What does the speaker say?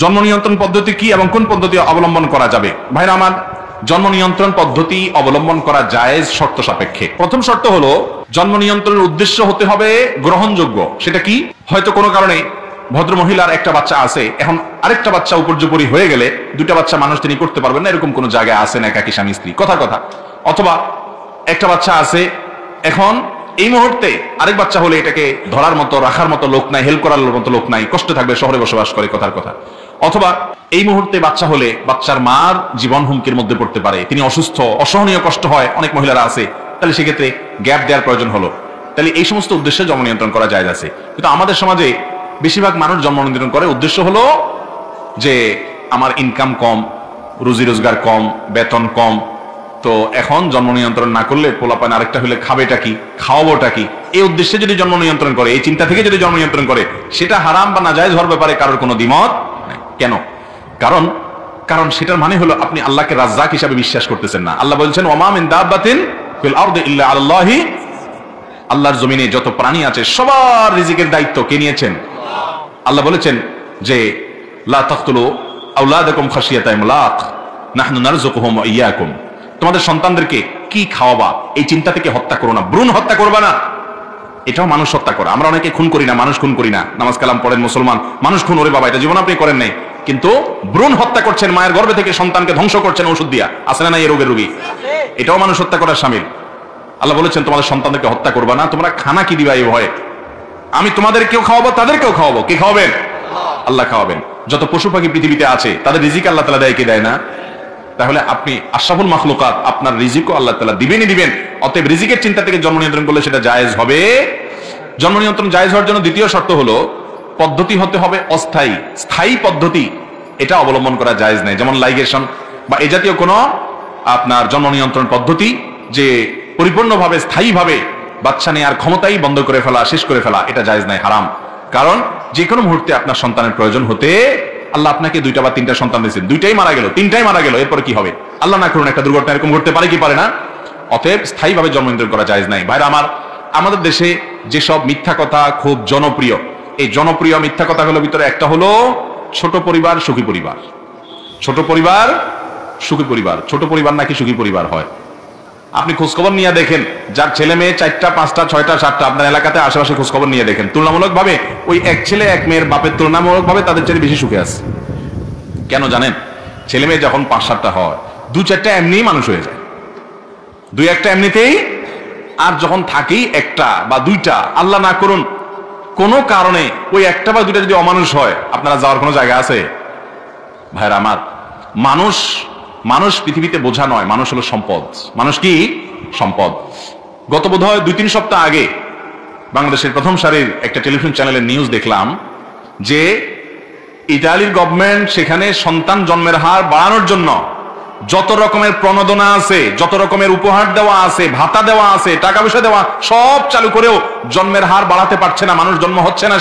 জন্ম নিয়ন্ত্রণ পদ্ধতি কি এবং কোন পদ্ধতি অবলম্বন করা যাবে? ভাইরা আমার, জন্ম নিয়ন্ত্রণ পদ্ধতি অবলম্বন করা জায়েজ শর্ত সাপেক্ষে। প্রথম শর্ত হলো জন্ম নিয়ন্ত্রণের উদ্দেশ্য হতে হবে গ্রহণযোগ্য। সেটা কি? হয়তো কোনো কারণে ভদ্র মহিলার একটা বাচ্চা আছে, এখন আরেকটা বাচ্চা উপর্যুপরি হয়ে গেলে দুটা বাচ্চা মানুষ তিনি করতে পারবেন না, এরকম কোন জায়গায় আছে না একাকী স্বামী স্ত্রী, কথা। অথবা একটা বাচ্চা আছে, এখন এই মুহূর্তে আরেক বাচ্চা হলে এটাকে ধরার মতো রাখার মতো লোক নাই, হেল্প করার মতো লোক নাই, কষ্ট থাকবে, শহরে বসবাস করে, কথা। অথবা এই মুহূর্তে বাচ্চা হলে বাচ্চার মার জীবন হুমকির মধ্যে পড়তে পারে, তিনি অসুস্থ, অসহনীয় কষ্ট হয়, অনেক মহিলারা আছে, তাহলে সেক্ষেত্রে গ্যাপ দেওয়ার প্রয়োজন হলো। তাহলে এই সমস্ত উদ্দেশ্যে জন্ম নিয়ন্ত্রণ করা জায়েজ আছে। কিন্তু আমাদের সমাজে বেশিরভাগ মানুষ জন্ম নিয়ন্ত্রণ করে উদ্দেশ্য হলো যে আমার ইনকাম কম, রুজি রোজগার কম, বেতন কম, তো এখন জন্ম নিয়ন্ত্রণ না করলে পোলাপান আরেকটা হলে খাবেটা কি, খাওয়াবোটা কি, এই উদ্দেশ্যে যদি জন্ম নিয়ন্ত্রণ করে, এই চিন্তা থেকে যদি জন্ম নিয়ন্ত্রণ করে, সেটা হারাম বা নাজায়েজ হওয়ার ব্যাপারে কারোর কোনো দ্বিমত নাই। কেন? কারণ সেটার মানে হলো আপনি আল্লাহকে রাজ্জাক হিসাবে বিশ্বাস করতেছেন না। আল্লাহ বলছেন ওমা মিন দাব্বাতিন ফিল আরদি ইল্লা আলাল্লাহি, আল্লাহর জমিনে যত প্রাণী আছে সবার রিজিকের দায়িত্ব কে নিয়েছেন? আল্লাহ বলেছেন যে লা তাকতুলু আওলাদাকুম খাশিয়াতা ইমলাক নাহনু নারযুকুহুম ওয়া ইয়াকুম, তোমাদের সন্তানদেরকে কি খাওয়াবা এই চিন্তা থেকে হত্যা করো না, ভ্রূণ হত্যা করবা না। এটাও মানুষ হত্যা করা। আমরা অনেকে খুন করি না, মানুষ খুন করি না, নামাজ কালাম পড়েন মুসলমান, মানুষ খুন, ওরে বাবা এটা জীবন আপনি করেন নাই, কিন্তু ভ্রূণ হত্যা করছেন, মায়ের গর্ভে থেকে সন্তানকে ধ্বংস করছেন ওষুধ দিয়া, আছে না এই রোগের রোগী, এটাও মানুষ হত্যা করার শামিল। আল্লাহ বলেছেন তোমাদের সন্তানদেরকে হত্যা করবা না, তোমরা খানা কি দিবা এই ভয়ে, আমি তোমাদেরকেও খাওয়াবো তাদেরকেও খাওয়াবো। কে খাওয়াবেন? আল্লাহ খাওয়াবেন। যত পশু পাখি পৃথিবীতে আছে তাদের রিজিক আল্লাহ তাআলা দেয়, কে দেয় না? তাহলে আপনি আশরাফুল মাখলুকাত, আপনার রিজিকও আল্লাহ তাআলা দিবেনই দিবেন। অতএব রিজিকের চিন্তা থেকে জন্ম নিয়ন্ত্রণ করলে সেটা জায়েজ হবে। জন্ম নিয়ন্ত্রণ জায়েজ হওয়ার জন্য দ্বিতীয় শর্ত হলো পদ্ধতি হতে হবে অস্থায়ী। স্থায়ী পদ্ধতি এটা অবলম্বন করা জায়েজ নাই, যেমন লাইগেশন বা এই জাতীয় কোনো আপনার জন্ম নিয়ন্ত্রণ পদ্ধতি যে পরিপূর্ণভাবে স্থায়ীভাবে বাচ্চা নেওয়ার ক্ষমতাই বন্ধ করে ফেলা, শেষ করে ফেলা, এটা জায়েজ নাই, হারাম। কারণ যে কোনো মুহূর্তে আপনার সন্তানের প্রয়োজন হতে, আল্লাহ আপনাকে দুইটা বা তিনটা সন্তান দিয়েছেন, দুইটাই মারা গেল, তিনটাই মারা গেল, এরপর কি হবে? আল্লাহ না করুন একটা দুর্ঘটনা এরকম ঘটতে পারে কি পারে না? অতএব স্থায়ীভাবে জন্ম নিয়ন্ত্রণ করা জায়েজ নাই। ভাইরা আমার, আমাদের দেশে যেসব মিথ্যা কথা খুব জনপ্রিয়, এই জনপ্রিয় মিথ্যা কথাগুলোর ভিতরে একটা হলো ছোট পরিবার সুখী পরিবার। ছোট পরিবার সুখী পরিবার, ছোট পরিবার নাকি সুখী পরিবার হয়। আপনি খোঁজখবর নিয়ে দেখেন, যার ছেলে মেয়ে 4টা 5টা 6টা 7টা, আপনার এলাকাতে আশেপাশে খোঁজখবর নিয়ে দেখেন, তুলনামূলক ভাবে ওই এক ছেলে এক মেয়ের বাপের তুলনামূলক ভাবে তাদের চেয়ে বেশি সুখে আছে। কেন জানেন? ছেলে মেয়ে যখন 5-7টা হয়, 2-4টা এমনিই মানুষ হয়ে যায়, 2-1টা এমনিতেই, আর যখন থাকেই একটা বা দুইটা, আল্লাহ না করুন কোনো কারণে ওই একটা বা দুইটা যদি অমানুষ হয়, আপনারা যাওয়ার কোনো জায়গা আছে? ভাইরা আমার, মানুষ পৃথিবীতে বোঝা নয়, মানুষ হলো সম্পদ। মানুষ কি? সম্পদ। গত বোধহয় 2-3 সপ্তাহ আগে বাংলাদেশের প্রথম সারির একটা টেলিভিশন চ্যানেলের নিউজ দেখলাম যে ইতালির গভর্নমেন্ট সেখানে সন্তান জন্মের হার বাড়ানোর জন্য যত রকমের প্রণোদনা আছে, যত রকমের উপহার দেওয়া আছে, ভাতা দেওয়া আছে, টাকা পয়সা দেওয়া, সব চালু করেও জন্মের হার বাড়াতে পারছে না, মানুষ জন্ম হচ্ছে না।